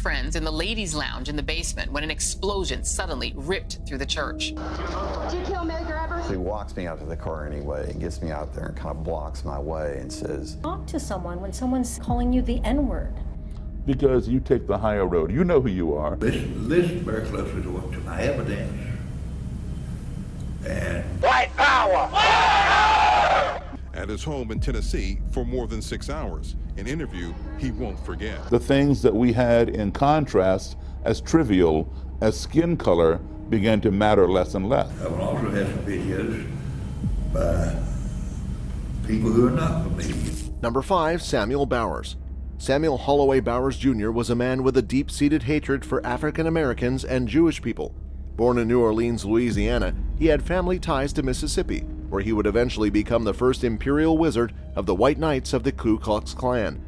friends in the ladies' lounge in the basement when an explosion suddenly ripped through the church. Did you kill Medgar Evers? He walks me out to the car anyway and gets me out there and kind of blocks my way and says, Talk to someone when someone's calling you the N-word. Because you take the higher road. You know who you are. Listen very closely to my evidence. And white power! White power! At his home in Tennessee for more than 6 hours, an interview he won't forget. The things that we had in contrast as trivial as skin color began to matter less and less. I will also have some videos by people who are not familiar. Number 5, Samuel Bowers. Samuel Holloway Bowers Jr. was a man with a deep-seated hatred for African Americans and Jewish people. Born in New Orleans, Louisiana, he had family ties to Mississippi, where he would eventually become the first imperial wizard of the White Knights of the Ku Klux Klan.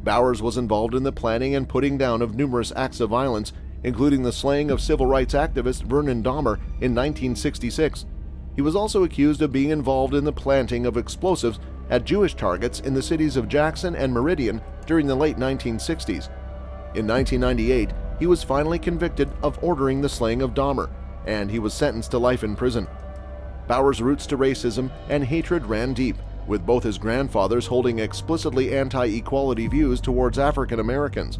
Bowers was involved in the planning and putting down of numerous acts of violence, including the slaying of civil rights activist Vernon Dahmer in 1966. He was also accused of being involved in the planting of explosives at Jewish targets in the cities of Jackson and Meridian during the late 1960s. In 1998, he was finally convicted of ordering the slaying of Dahmer, and he was sentenced to life in prison. Bowers' roots to racism and hatred ran deep, with both his grandfathers holding explicitly anti-equality views towards African Americans.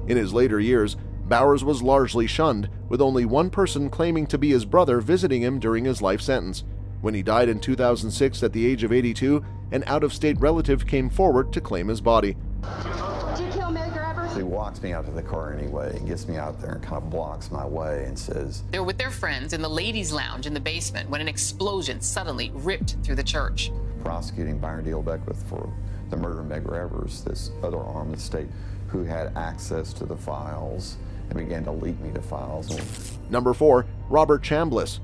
In his later years, Bowers was largely shunned, with only one person claiming to be his brother visiting him during his life sentence. When he died in 2006 at the age of 82, an out-of-state relative came forward to claim his body. Did you kill Medgar Evers? he walks me out to the car anyway and gets me out there and kind of blocks my way and says, They were with their friends in the ladies' lounge in the basement when an explosion suddenly ripped through the church. prosecuting Byron Deal Beckwith for the murder of Medgar Evers, this other arm of the state who had access to the files and began to leak me the files. Number 4, Robert Chambliss.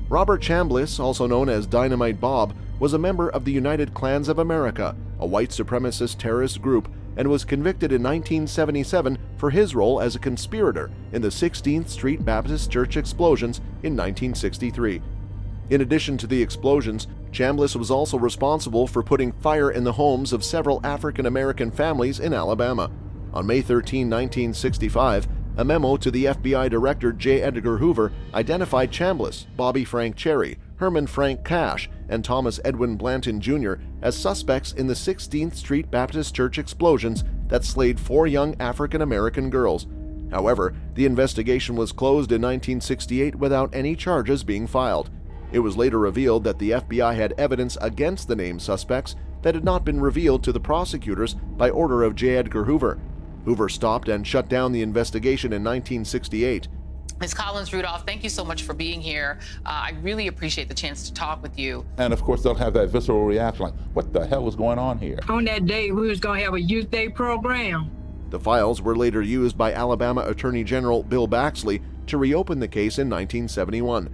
Robert Chambliss, also known as Dynamite Bob, was a member of the United Klans of America, a white supremacist terrorist group, and was convicted in 1977 for his role as a conspirator in the 16th Street Baptist Church explosions in 1963. In addition to the explosions, Chambliss was also responsible for putting fire in the homes of several African American families in Alabama. On May 13, 1965, a memo to the FBI Director J. Edgar Hoover identified Chambliss, Bobby Frank Cherry, Herman Frank Cash, and Thomas Edwin Blanton Jr. as suspects in the 16th Street Baptist Church explosions that slayed 4 young African American girls. However, the investigation was closed in 1968 without any charges being filed. It was later revealed that the FBI had evidence against the named suspects that had not been revealed to the prosecutors by order of J. Edgar Hoover. Hoover stopped and shut down the investigation in 1968. Ms. Collins Rudolph, thank you so much for being here. I really appreciate the chance to talk with you. And of course, they'll have that visceral reaction like, what the hell is going on here? On that day, we was going to have a youth day program. The files were later used by Alabama Attorney General Bill Baxley to reopen the case in 1971.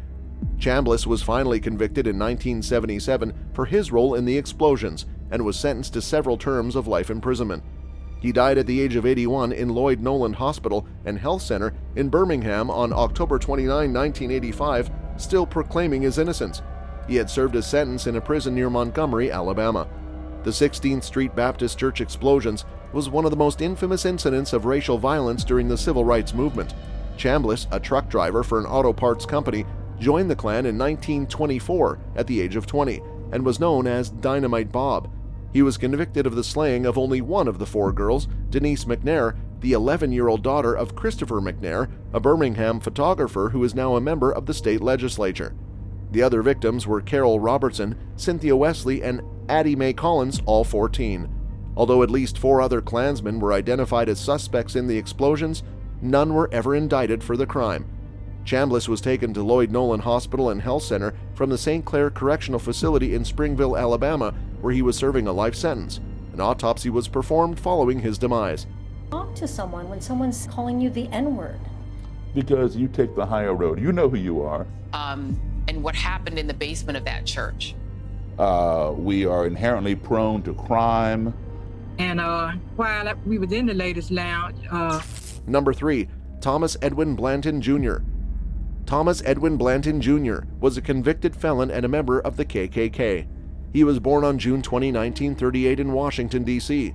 Chambliss was finally convicted in 1977 for his role in the explosions and was sentenced to several terms of life imprisonment. He died at the age of 81 in Lloyd Noland Hospital and Health Center in Birmingham on October 29, 1985, still proclaiming his innocence. He had served his sentence in a prison near Montgomery, Alabama. The 16th Street Baptist Church explosions was one of the most infamous incidents of racial violence during the Civil Rights Movement. Chambliss, a truck driver for an auto parts company, joined the Klan in 1924 at the age of 20 and was known as Dynamite Bob. He was convicted of the slaying of only one of the 4 girls, Denise McNair, the 11-year-old daughter of Christopher McNair, a Birmingham photographer who is now a member of the state legislature. The other victims were Carol Robertson, Cynthia Wesley, and Addie Mae Collins, all 14. Although at least 4 other Klansmen were identified as suspects in the explosions, none were ever indicted for the crime. Chambliss was taken to Lloyd Noland Hospital and Health Center from the St. Clair Correctional Facility in Springville, Alabama, where he was serving a life sentence. An autopsy was performed following his demise. Talk to someone when someone's calling you the N-word. Because you take the higher road. You know who you are. And what happened in the basement of that church? We are inherently prone to crime. And while we was in the ladies' lounge... Number 3, Thomas Edwin Blanton Jr. Thomas Edwin Blanton Jr. was a convicted felon and a member of the KKK. He was born on June 20, 1938 in Washington, D.C.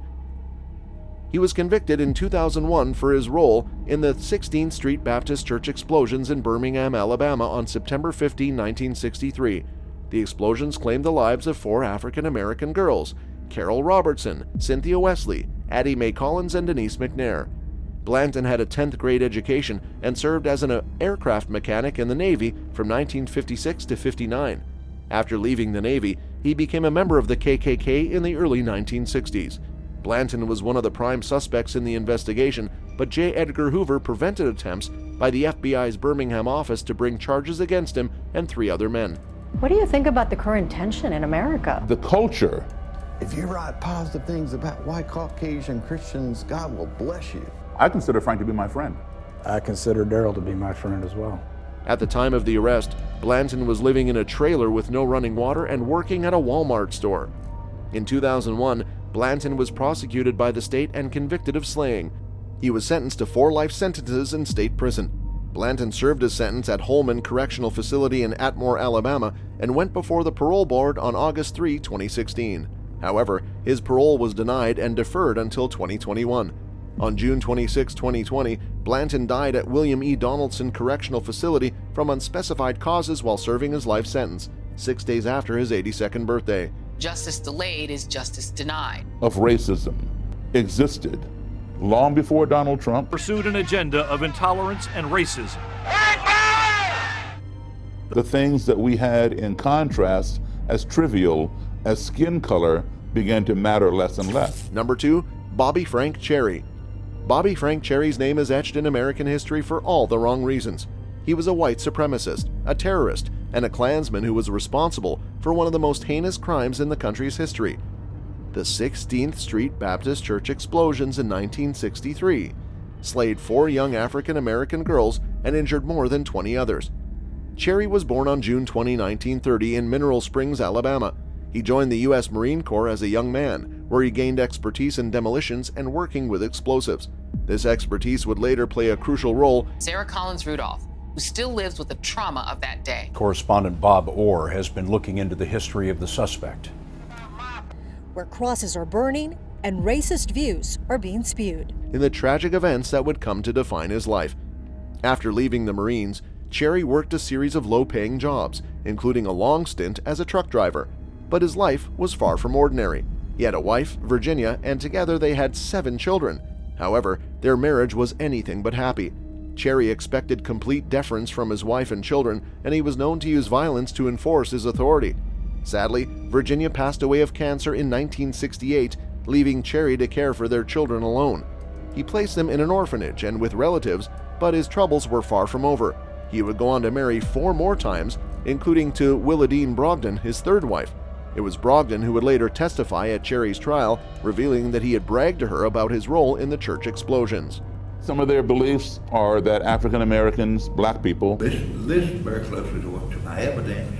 He was convicted in 2001 for his role in the 16th Street Baptist Church explosions in Birmingham, Alabama on September 15, 1963. The explosions claimed the lives of 4 African-American girls: Carol Robertson, Cynthia Wesley, Addie Mae Collins, and Denise McNair. Blanton had a 10th grade education and served as an aircraft mechanic in the Navy from 1956 to 59. After leaving the Navy, he became a member of the KKK in the early 1960s. Blanton was one of the prime suspects in the investigation, but J. Edgar Hoover prevented attempts by the FBI's Birmingham office to bring charges against him and 3 other men. What do you think about the current tension in America? The culture. If you write positive things about white Caucasian Christians, God will bless you. I consider Frank to be my friend. I consider Daryl to be my friend as well. At the time of the arrest, Blanton was living in a trailer with no running water and working at a Walmart store. In 2001, Blanton was prosecuted by the state and convicted of slaying. He was sentenced to 4 life sentences in state prison. Blanton served his sentence at Holman Correctional Facility in Atmore, Alabama, and went before the parole board on August 3, 2016. However, his parole was denied and deferred until 2021. On June 26, 2020, Blanton died at William E. Donaldson Correctional Facility from unspecified causes while serving his life sentence, 6 days after his 82nd birthday. Justice delayed is justice denied. Of racism existed long before Donald Trump pursued an agenda of intolerance and racism. The things that we had in contrast as trivial as skin color began to matter less and less. Number 2, Bobby Frank Cherry. Bobby Frank Cherry's name is etched in American history for all the wrong reasons. He was a white supremacist, a terrorist, and a Klansman who was responsible for one of the most heinous crimes in the country's history: the 16th Street Baptist Church explosions in 1963, slayed 4 young African-American girls and injured more than 20 others. Cherry was born on June 20, 1930 in Mineral Springs, Alabama. He joined the U.S. Marine Corps as a young man, where he gained expertise in demolitions and working with explosives. This expertise would later play a crucial role. Sarah Collins Rudolph, who still lives with the trauma of that day. Correspondent Bob Orr has been looking into the history of the suspect. Where crosses are burning and racist views are being spewed. In the tragic events that would come to define his life. After leaving the Marines, Cherry worked a series of low-paying jobs, including a long stint as a truck driver. But his life was far from ordinary. He had a wife, Virginia, and together they had 7 children. However, their marriage was anything but happy. Cherry expected complete deference from his wife and children, and he was known to use violence to enforce his authority. Sadly, Virginia passed away of cancer in 1968, leaving Cherry to care for their children alone. He placed them in an orphanage and with relatives, but his troubles were far from over. He would go on to marry 4 more times, including to Willadine Brogdon, his 3rd wife. It was Brogdon who would later testify at Cherry's trial, revealing that he had bragged to her about his role in the church explosions. Some of their beliefs are that African Americans, black people. Listen very closely to my evidence.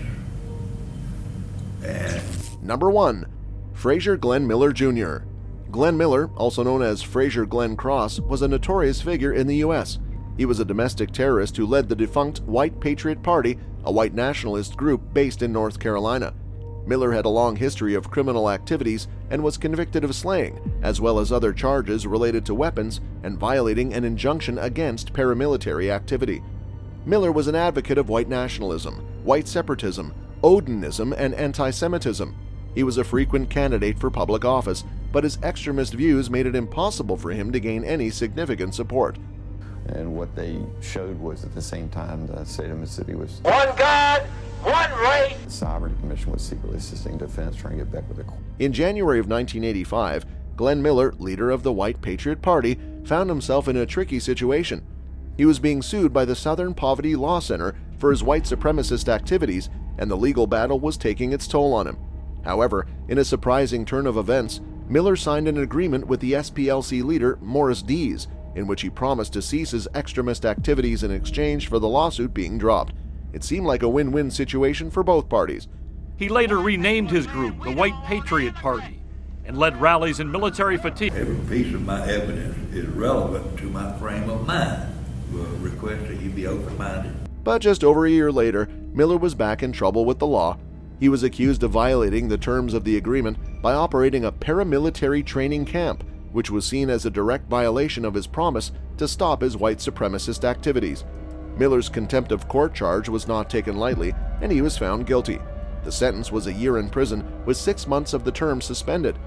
And Number 1. Frazier Glenn Miller Jr. Glenn Miller, also known as Frazier Glenn Cross, was a notorious figure in the U.S. He was a domestic terrorist who led the defunct White Patriot Party, a white nationalist group based in North Carolina. Miller had a long history of criminal activities and was convicted of slaying, as well as other charges related to weapons and violating an injunction against paramilitary activity. Miller was an advocate of white nationalism, white separatism, Odinism, and anti-Semitism. He was a frequent candidate for public office, but his extremist views made it impossible for him to gain any significant support. And what they showed was at the same time the state of Mississippi was one God, one race. The Sovereignty Commission was secretly assisting defense trying to get back with the court. In January of 1985, Glenn Miller, leader of the White Patriot Party, found himself in a tricky situation. He was being sued by the Southern Poverty Law Center for his white supremacist activities, and the legal battle was taking its toll on him. However, in a surprising turn of events, Miller signed an agreement with the SPLC leader Morris Dees, in which he promised to cease his extremist activities in exchange for the lawsuit being dropped. It seemed like a win-win situation for both parties. He later renamed his group the White Patriot Party and led rallies in military fatigue. Every piece of my evidence is relevant to my frame of mind. We'll request that you be open-minded. But just over a year later, Miller was back in trouble with the law. He was accused of violating the terms of the agreement by operating a paramilitary training camp, which was seen as a direct violation of his promise to stop his white supremacist activities. Miller's contempt of court charge was not taken lightly, and he was found guilty. The sentence was a year in prison, with 6 months of the term suspended.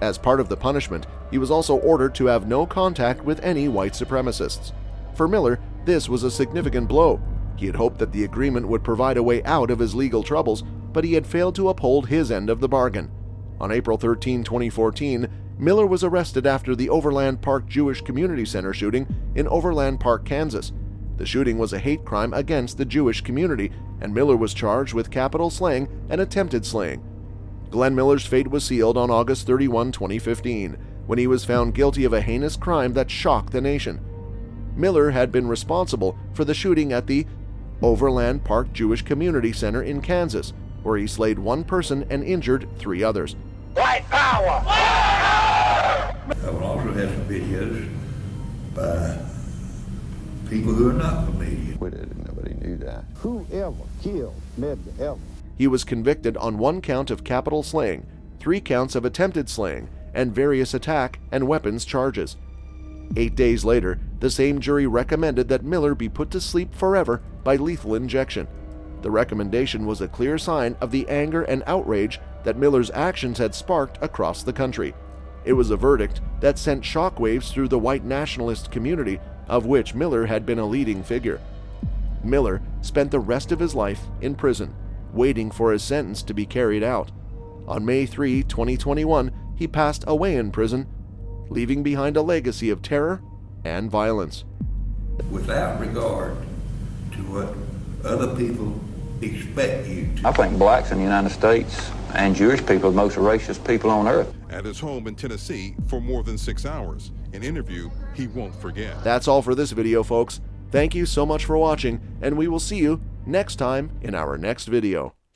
As part of the punishment, he was also ordered to have no contact with any white supremacists. For Miller, this was a significant blow. He had hoped that the agreement would provide a way out of his legal troubles, but he had failed to uphold his end of the bargain. On April 13, 2014, Miller was arrested after the Overland Park Jewish Community Center shooting in Overland Park, Kansas. The shooting was a hate crime against the Jewish community, and Miller was charged with capital slaying and attempted slaying. Glenn Miller's fate was sealed on August 31, 2015, when he was found guilty of a heinous crime that shocked the nation. Miller had been responsible for the shooting at the Overland Park Jewish Community Center in Kansas, where he slayed 1 person and injured 3 others. White power! I will also have some videos by people who are not familiar. We didn't, nobody knew that. Whoever killed Medgar Evers. He was convicted on 1 count of capital slaying, 3 counts of attempted slaying, and various attack and weapons charges. 8 days later, the same jury recommended that Miller be put to sleep forever by lethal injection. The recommendation was a clear sign of the anger and outrage that Miller's actions had sparked across the country. It was a verdict that sent shockwaves through the white nationalist community, of which Miller had been a leading figure. Miller spent the rest of his life in prison, waiting for his sentence to be carried out. On May 3, 2021, he passed away in prison, leaving behind a legacy of terror and violence. Without regard to what other people expect you to. I think blacks in the United States and Jewish people are the most racist people on earth. At his home in Tennessee for more than 6 hours, an interview he won't forget. That's all for this video, folks. Thank you so much for watching, and we will see you next time in our next video.